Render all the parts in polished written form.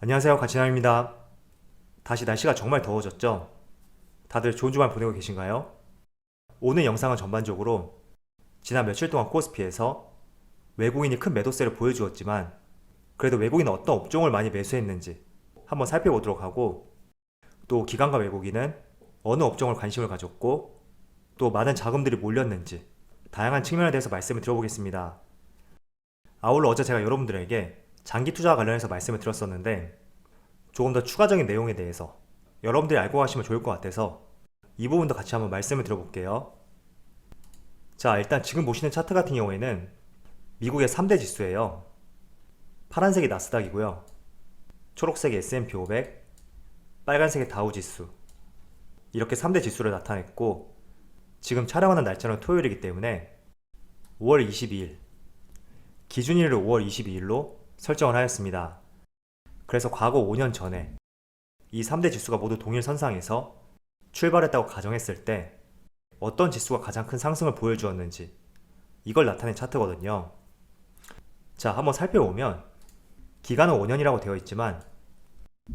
안녕하세요, 가치남입니다. 다시 날씨가 정말 더워졌죠? 다들 좋은 주말 보내고 계신가요? 오늘 영상은 전반적으로 지난 며칠 동안 코스피에서 외국인이 큰 매도세를 보여주었지만 그래도 외국인은 어떤 업종을 많이 매수했는지 한번 살펴보도록 하고, 또 기관과 외국인은 어느 업종을 관심을 가졌고 또 많은 자금들이 몰렸는지 다양한 측면에 대해서 말씀을 드려보겠습니다. 아울러 어제 제가 여러분들에게 장기 투자와 관련해서 말씀을 드렸었는데 조금 더 추가적인 내용에 대해서 여러분들이 알고 가시면 좋을 것 같아서 이 부분도 같이 한번 말씀을 드려볼게요. 자, 일단 지금 보시는 차트 같은 경우에는 미국의 3대 지수예요. 파란색이 나스닥이고요, 초록색이 S&P 500, 빨간색이 다우지수, 이렇게 3대 지수를 나타냈고, 지금 촬영하는 날짜는 토요일이기 때문에 5월 22일, 기준일을 5월 22일로 설정을 하였습니다. 그래서 과거 5년 전에 이 3대 지수가 모두 동일선상에서 출발했다고 가정했을 때 어떤 지수가 가장 큰 상승을 보여주었는지 이걸 나타낸 차트거든요. 자, 한번 살펴보면 기간은 5년이라고 되어 있지만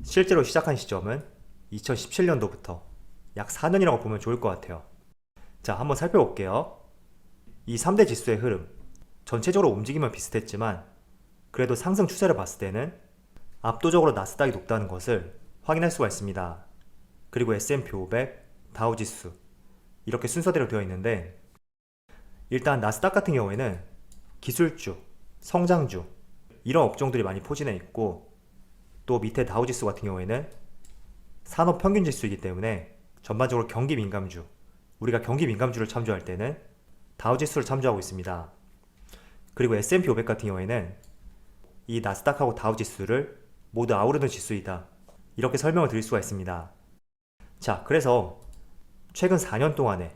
실제로 시작한 시점은 2017년도부터 약 4년이라고 보면 좋을 것 같아요. 자, 한번 살펴볼게요. 이 3대 지수의 흐름, 전체적으로 움직임은 비슷했지만 그래도 상승 추세를 봤을 때는 압도적으로 나스닥이 높다는 것을 확인할 수가 있습니다. 그리고 S&P 500, 다우지수, 이렇게 순서대로 되어 있는데, 일단 나스닥 같은 경우에는 기술주, 성장주, 이런 업종들이 많이 포진해 있고, 또 밑에 다우지수 같은 경우에는 산업평균지수이기 때문에 전반적으로 경기 민감주, 우리가 경기 민감주를 참조할 때는 다우지수를 참조하고 있습니다. 그리고 S&P 500 같은 경우에는 이 나스닥하고 다우지수를 모두 아우르는 지수이다, 이렇게 설명을 드릴 수가 있습니다. 자, 그래서 최근 4년 동안에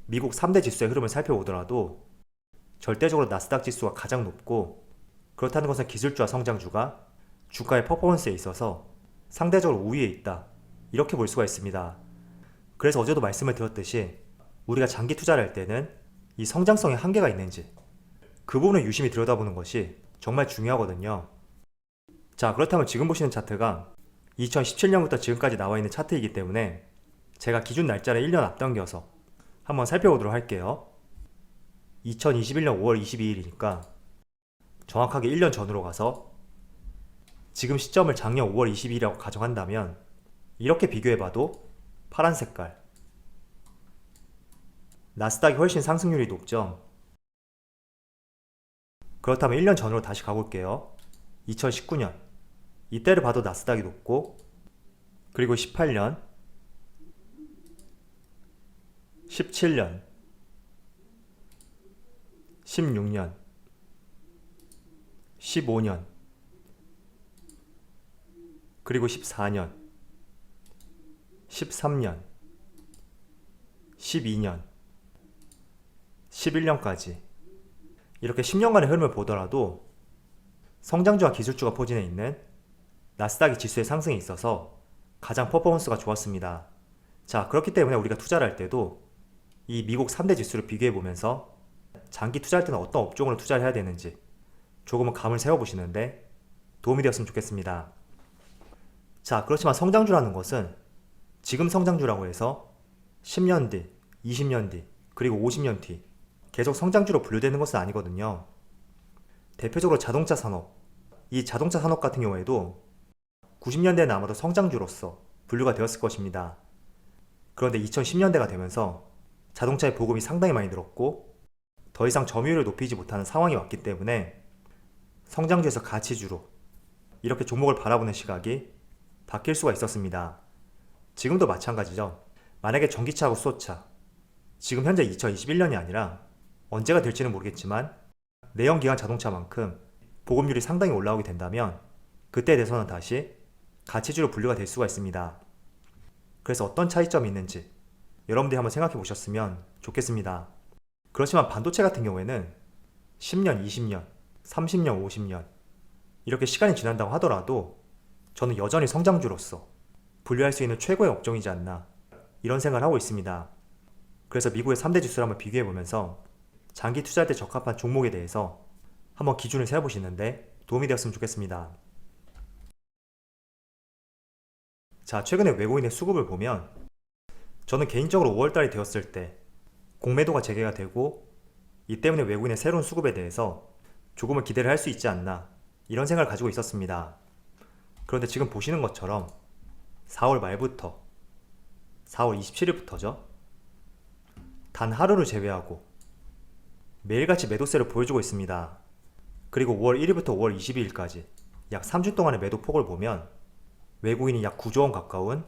미국 3대 지수의 흐름을 살펴보더라도 절대적으로 나스닥 지수가 가장 높고, 그렇다는 것은 기술주와 성장주가 주가의 퍼포먼스에 있어서 상대적으로 우위에 있다, 이렇게 볼 수가 있습니다. 그래서 어제도 말씀을 드렸듯이 우리가 장기 투자를 할 때는 이 성장성에 한계가 있는지 그 부분을 유심히 들여다보는 것이 정말 중요하거든요. 자, 그렇다면 지금 보시는 차트가 2017년부터 지금까지 나와 있는 차트이기 때문에 제가 기준 날짜를 1년 앞당겨서 한번 살펴보도록 할게요. 2021년 5월 22일이니까 정확하게 1년 전으로 가서 지금 시점을 작년 5월 22일이라고 가정한다면 이렇게 비교해봐도 파란 색깔, 나스닥이 훨씬 상승률이 높죠. 그렇다면 1년 전으로 다시 가볼게요. 2019년, 이때를 봐도 나스닥이 높고, 그리고 18년, 17년, 16년, 15년, 그리고 14년, 13년, 12년, 11년까지 이렇게 10년간의 흐름을 보더라도 성장주와 기술주가 포진해 있는 나스닥이 지수의 상승에 있어서 가장 퍼포먼스가 좋았습니다. 자, 그렇기 때문에 우리가 투자를 할 때도 이 미국 3대 지수를 비교해 보면서 장기 투자할 때는 어떤 업종으로 투자를 해야 되는지 조금은 감을 세워보시는데 도움이 되었으면 좋겠습니다. 자, 그렇지만 성장주라는 것은 지금 성장주라고 해서 10년 뒤, 20년 뒤, 그리고 50년 뒤 계속 성장주로 분류되는 것은 아니거든요. 대표적으로 자동차 산업, 이 자동차 산업 같은 경우에도 90년대에는 아마도 성장주로서 분류가 되었을 것입니다. 그런데 2010년대가 되면서 자동차의 보급이 상당히 많이 늘었고 더 이상 점유율을 높이지 못하는 상황이 왔기 때문에 성장주에서 가치주로 이렇게 종목을 바라보는 시각이 바뀔 수가 있었습니다. 지금도 마찬가지죠. 만약에 전기차하고 수소차, 지금 현재 2021년이 아니라 언제가 될지는 모르겠지만 내연기관 자동차만큼 보급률이 상당히 올라오게 된다면 그때에 대해서는 다시 가치주로 분류가 될 수가 있습니다. 그래서 어떤 차이점이 있는지 여러분들이 한번 생각해 보셨으면 좋겠습니다. 그렇지만 반도체 같은 경우에는 10년, 20년, 30년, 50년 이렇게 시간이 지난다고 하더라도 저는 여전히 성장주로서 분류할 수 있는 최고의 업종이지 않나, 이런 생각을 하고 있습니다. 그래서 미국의 3대 지수를 한번 비교해 보면서 장기 투자할 때 적합한 종목에 대해서 한번 기준을 세워보시는데 도움이 되었으면 좋겠습니다. 자, 최근에 외국인의 수급을 보면 저는 개인적으로 5월달이 되었을 때 공매도가 재개가 되고 이 때문에 외국인의 새로운 수급에 대해서 조금은 기대를 할 수 있지 않나 이런 생각을 가지고 있었습니다. 그런데 지금 보시는 것처럼 4월 말부터 4월 27일부터죠. 단 하루를 제외하고 매일같이 매도세를 보여주고 있습니다. 그리고 5월 1일부터 5월 22일까지 약 3주 동안의 매도 폭을 보면 외국인이 약 9조 원 가까운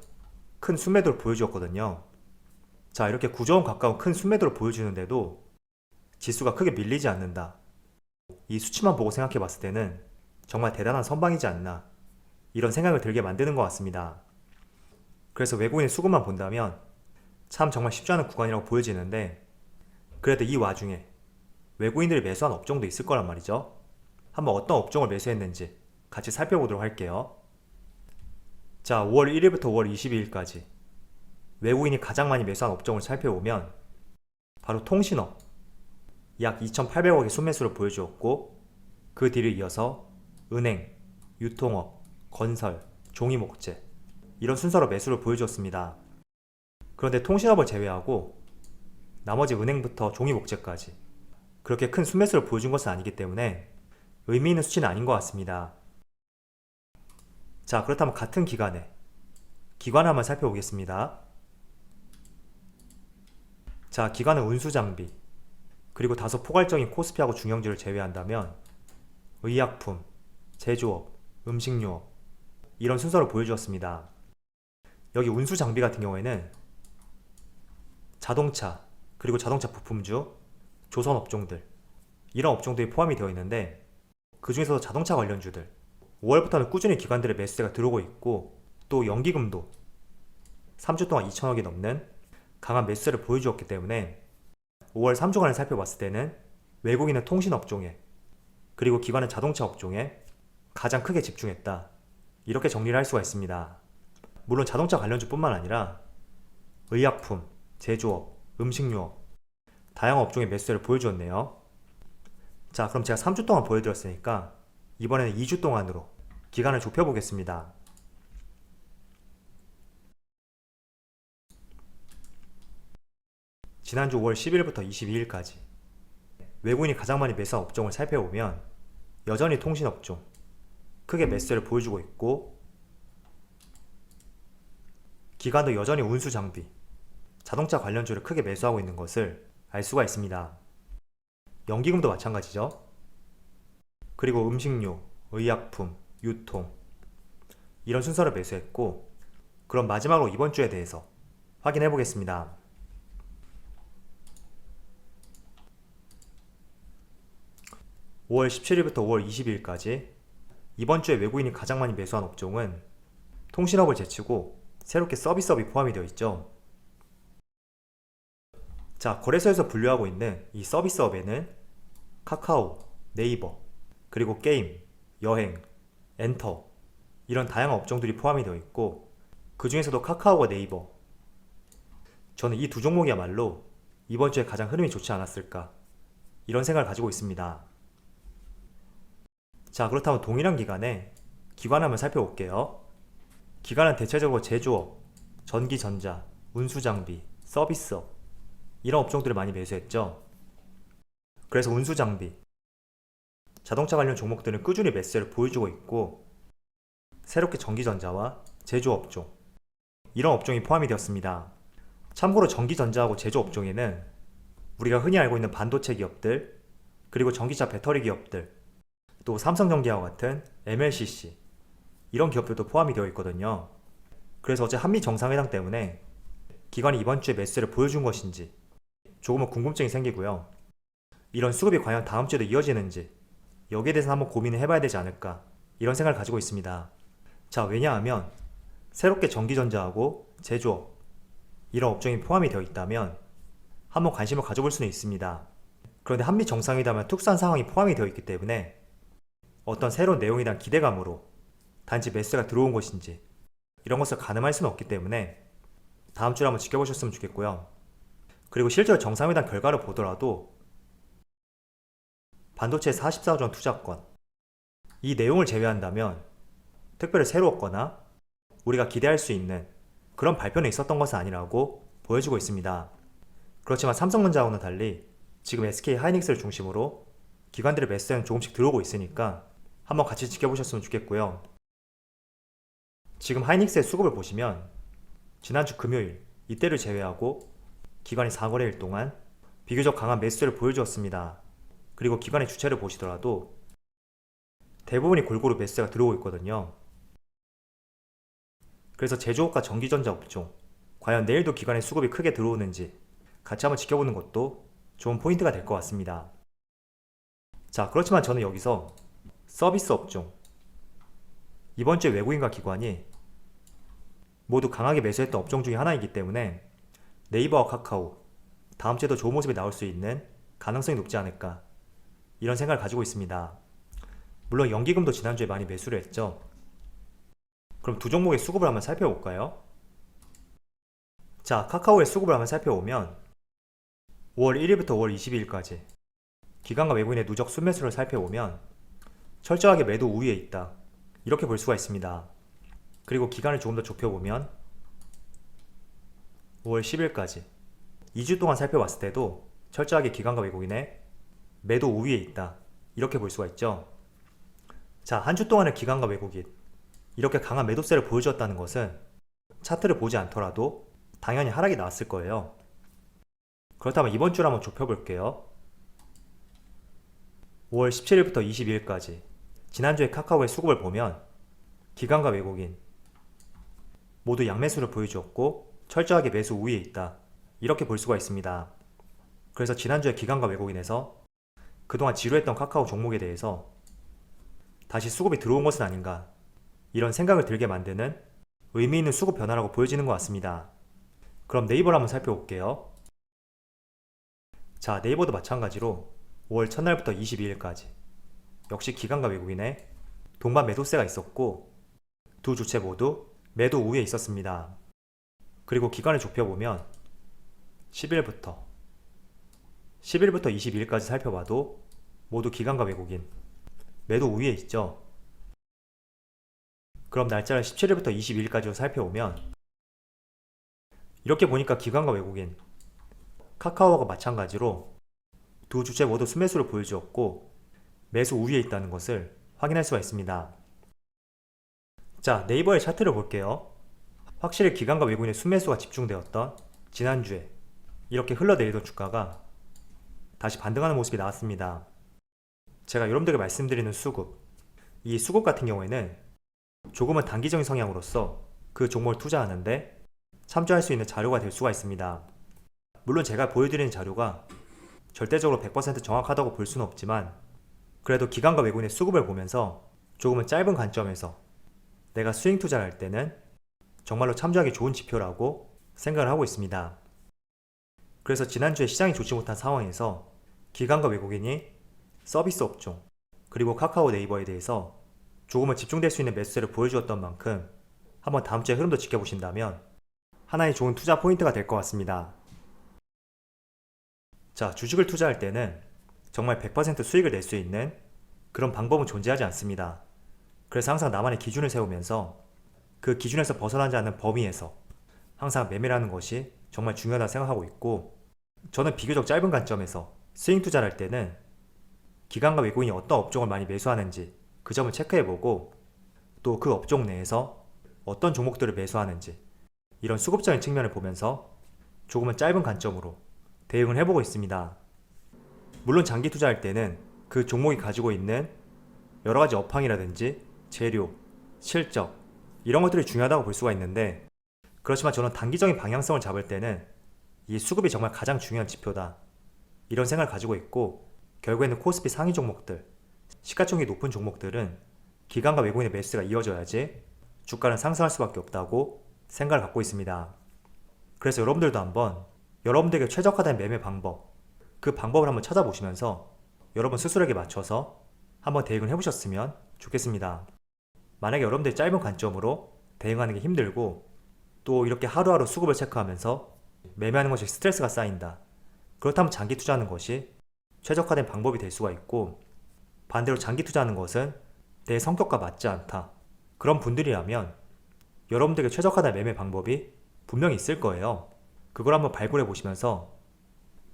큰 순매도를 보여주었거든요. 자, 이렇게 9조 원 가까운 큰 순매도를 보여주는데도 지수가 크게 밀리지 않는다. 이 수치만 보고 생각해 봤을 때는 정말 대단한 선방이지 않나 이런 생각을 들게 만드는 것 같습니다. 그래서 외국인의 수급만 본다면 참 정말 쉽지 않은 구간이라고 보여지는데 그래도 이 와중에 외국인들이 매수한 업종도 있을 거란 말이죠. 한번 어떤 업종을 매수했는지 같이 살펴보도록 할게요. 자, 5월 1일부터 5월 22일까지 외국인이 가장 많이 매수한 업종을 살펴보면 바로 통신업 약 2,800억의 순매수를 보여주었고 그 뒤를 이어서 은행, 유통업, 건설, 종이목재 이런 순서로 매수를 보여주었습니다. 그런데 통신업을 제외하고 나머지 은행부터 종이목재까지 그렇게 큰 순매수를 보여준 것은 아니기 때문에 의미 있는 수치는 아닌 것 같습니다. 자, 그렇다면 같은 기간에 기관을 한번 살펴보겠습니다. 자, 기관은 운수장비 그리고 다소 포괄적인 코스피하고 중형주를 제외한다면 의약품, 제조업, 음식료업 이런 순서로 보여주었습니다. 여기 운수장비 같은 경우에는 자동차 그리고 자동차 부품주, 조선 업종들 이런 업종들이 포함이 되어 있는데 그 중에서도 자동차 관련주들 5월부터는 꾸준히 기관들의 매수세가 들어오고 있고 또 연기금도 3주 동안 2천억이 넘는 강한 매수세를 보여주었기 때문에 5월 3주간을 살펴봤을 때는 외국인은 통신업종에 그리고 기관은 자동차 업종에 가장 크게 집중했다. 이렇게 정리를 할 수가 있습니다. 물론 자동차 관련주뿐만 아니라 의약품, 제조업, 음식료업 다양한 업종의 매수세를 보여주었네요. 자, 그럼 제가 3주 동안 보여드렸으니까 이번에는 2주 동안으로 기간을 좁혀보겠습니다. 지난주 5월 10일부터 22일까지 외국인이 가장 많이 매수한 업종을 살펴보면 여전히 통신업종 크게 매수세를 보여주고 있고 기관도 여전히 운수장비, 자동차 관련주를 크게 매수하고 있는 것을 알 수가 있습니다. 연기금도 마찬가지죠. 그리고 음식료, 의약품, 유통 이런 순서를 매수했고 그럼 마지막으로 이번 주에 대해서 확인해 보겠습니다. (5월 17일부터 5월 22일까지) 이번 주에 외국인이 가장 많이 매수한 업종은 통신업을 제치고 새롭게 서비스업이 포함이 되어 있죠. 자, 거래소에서 분류하고 있는 이 서비스업에는 카카오, 네이버, 그리고 게임, 여행, 엔터 이런 다양한 업종들이 포함이 되어 있고 그 중에서도 카카오와 네이버 저는 이 두 종목이야말로 이번 주에 가장 흐름이 좋지 않았을까 이런 생각을 가지고 있습니다. 자, 그렇다면 동일한 기간에 기관을 한번 살펴볼게요. 기관은 대체적으로 제조업, 전기전자, 운수장비, 서비스업 이런 업종들을 많이 매수했죠. 그래서 운수장비, 자동차 관련 종목들은 꾸준히 매수세를 보여주고 있고 새롭게 전기전자와 제조업종 이런 업종이 포함이 되었습니다. 참고로 전기전자하고 제조업종에는 우리가 흔히 알고 있는 반도체 기업들 그리고 전기차 배터리 기업들 또 삼성전기와 같은 MLCC 이런 기업들도 포함이 되어 있거든요. 그래서 어제 한미 정상회담 때문에 기관이 이번 주에 매수세를 보여준 것인지 조금은 궁금증이 생기고요. 이런 수급이 과연 다음 주에도 이어지는지 여기에 대해서 한번 고민을 해봐야 되지 않을까 이런 생각을 가지고 있습니다. 자, 왜냐하면 새롭게 전기전자하고 제조업 이런 업종이 포함이 되어 있다면 한번 관심을 가져볼 수는 있습니다. 그런데 한미 정상회담은 특수한 상황이 포함이 되어 있기 때문에 어떤 새로운 내용에 대한 기대감으로 단지 매수가 들어온 것인지 이런 것을 가늠할 수는 없기 때문에 다음 주를 한번 지켜보셨으면 좋겠고요. 그리고 실제로 정상회담 결과를 보더라도 반도체 44조 원 투자권 이 내용을 제외한다면 특별히 새로웠거나 우리가 기대할 수 있는 그런 발표는 있었던 것은 아니라고 보여주고 있습니다. 그렇지만 삼성전자하고는 달리 지금 SK 하이닉스를 중심으로 기관들의 매수세는 조금씩 들어오고 있으니까 한번 같이 지켜보셨으면 좋겠고요. 지금 하이닉스의 수급을 보시면 지난주 금요일 이때를 제외하고 기관이 4거래일 동안 비교적 강한 매수세를 보여주었습니다. 그리고 기관의 주체를 보시더라도 대부분이 골고루 매수세가 들어오고 있거든요. 그래서 제조업과 전기전자 업종, 과연 내일도 기관의 수급이 크게 들어오는지 같이 한번 지켜보는 것도 좋은 포인트가 될 것 같습니다. 자, 그렇지만 저는 여기서 서비스 업종, 이번 주에 외국인과 기관이 모두 강하게 매수했던 업종 중에 하나이기 때문에 네이버와 카카오, 다음 주에도 좋은 모습이 나올 수 있는 가능성이 높지 않을까, 이런 생각을 가지고 있습니다. 물론 연기금도 지난주에 많이 매수를 했죠. 그럼 두 종목의 수급을 한번 살펴볼까요? 자, 카카오의 수급을 한번 살펴보면 5월 1일부터 5월 22일까지 기관과 외국인의 누적 순매수를 살펴보면 철저하게 매도 우위에 있다, 이렇게 볼 수가 있습니다. 그리고 기간을 조금 더 좁혀보면 5월 10일까지 2주 동안 살펴봤을 때도 철저하게 기관과 외국인의 매도 우위에 있다, 이렇게 볼 수가 있죠. 자, 한 주 동안의 기관과 외국인 이렇게 강한 매도세를 보여주었다는 것은 차트를 보지 않더라도 당연히 하락이 나왔을 거예요. 그렇다면 이번 주를 한번 좁혀볼게요. 5월 17일부터 22일까지 지난주에 카카오의 수급을 보면 기관과 외국인 모두 양매수를 보여주었고 철저하게 매수 우위에 있다, 이렇게 볼 수가 있습니다. 그래서 지난주에 기관과 외국인에서 그동안 지루했던 카카오 종목에 대해서 다시 수급이 들어온 것은 아닌가, 이런 생각을 들게 만드는 의미 있는 수급 변화라고 보여지는 것 같습니다. 그럼 네이버를 한번 살펴볼게요. 자, 네이버도 마찬가지로 5월 첫날부터 22일까지 역시 기관과 외국인의 동반 매도세가 있었고 두 주체 모두 매도 우위에 있었습니다. 그리고 기간을 좁혀보면 10일부터 22일까지 살펴봐도 모두 기관과 외국인 매도 우위에 있죠. 그럼 날짜를 17일부터 22일까지로 살펴보면 이렇게 보니까 기관과 외국인 카카오와 마찬가지로 두 주체 모두 순매수를 보여주었고 매수 우위에 있다는 것을 확인할 수가 있습니다. 자, 네이버의 차트를 볼게요. 확실히 기관과 외국인의 순매수가 집중되었던 지난주에 이렇게 흘러내리던 주가가 다시 반등하는 모습이 나왔습니다. 제가 여러분들에게 말씀드리는 수급, 이 수급 같은 경우에는 조금은 단기적인 성향으로서 그 종목을 투자하는데 참조할 수 있는 자료가 될 수가 있습니다. 물론 제가 보여드리는 자료가 절대적으로 100% 정확하다고 볼 수는 없지만 그래도 기관과 외국인의 수급을 보면서 조금은 짧은 관점에서 내가 스윙 투자를 할 때는 정말로 참조하기 좋은 지표라고 생각을 하고 있습니다. 그래서 지난주에 시장이 좋지 못한 상황에서 기관과 외국인이 서비스 업종 그리고 카카오 네이버에 대해서 조금은 집중될 수 있는 매수세를 보여주었던 만큼 한번 다음 주의 흐름도 지켜보신다면 하나의 좋은 투자 포인트가 될 것 같습니다. 자, 주식을 투자할 때는 정말 100% 수익을 낼 수 있는 그런 방법은 존재하지 않습니다. 그래서 항상 나만의 기준을 세우면서 그 기준에서 벗어나지 않는 범위에서 항상 매매를 하는 것이 정말 중요하다고 생각하고 있고, 저는 비교적 짧은 관점에서 스윙 투자를 할 때는 기관과 외국인이 어떤 업종을 많이 매수하는지 그 점을 체크해보고 또 그 업종 내에서 어떤 종목들을 매수하는지 이런 수급적인 측면을 보면서 조금은 짧은 관점으로 대응을 해보고 있습니다. 물론 장기 투자할 때는 그 종목이 가지고 있는 여러가지 업황이라든지 재료, 실적 이런 것들이 중요하다고 볼 수가 있는데, 그렇지만 저는 단기적인 방향성을 잡을 때는 이 수급이 정말 가장 중요한 지표다, 이런 생각을 가지고 있고, 결국에는 코스피 상위 종목들, 시가총액이 높은 종목들은 기관과 외국인의 매수가 이어져야지 주가는 상승할 수밖에 없다고 생각을 갖고 있습니다. 그래서 여러분들도 한번 여러분들에게 최적화된 매매 방법, 그 방법을 한번 찾아보시면서 여러분 스스로에게 맞춰서 한번 대응을 해보셨으면 좋겠습니다. 만약에 여러분들이 짧은 관점으로 대응하는 게 힘들고 또 이렇게 하루하루 수급을 체크하면서 매매하는 것이 스트레스가 쌓인다, 그렇다면 장기 투자하는 것이 최적화된 방법이 될 수가 있고, 반대로 장기 투자하는 것은 내 성격과 맞지 않다, 그런 분들이라면 여러분들에게 최적화된 매매 방법이 분명히 있을 거예요. 그걸 한번 발굴해 보시면서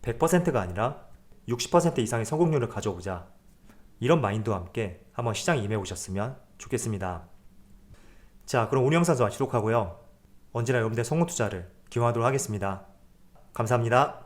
100%가 아니라 60% 이상의 성공률을 가져오자, 이런 마인드와 함께 한번 시장에 임해 보셨으면 좋겠습니다. 자, 그럼 오늘 영상 저와 지속하고요. 언제나 여러분들의 성공 투자를 기원하도록 하겠습니다. 감사합니다.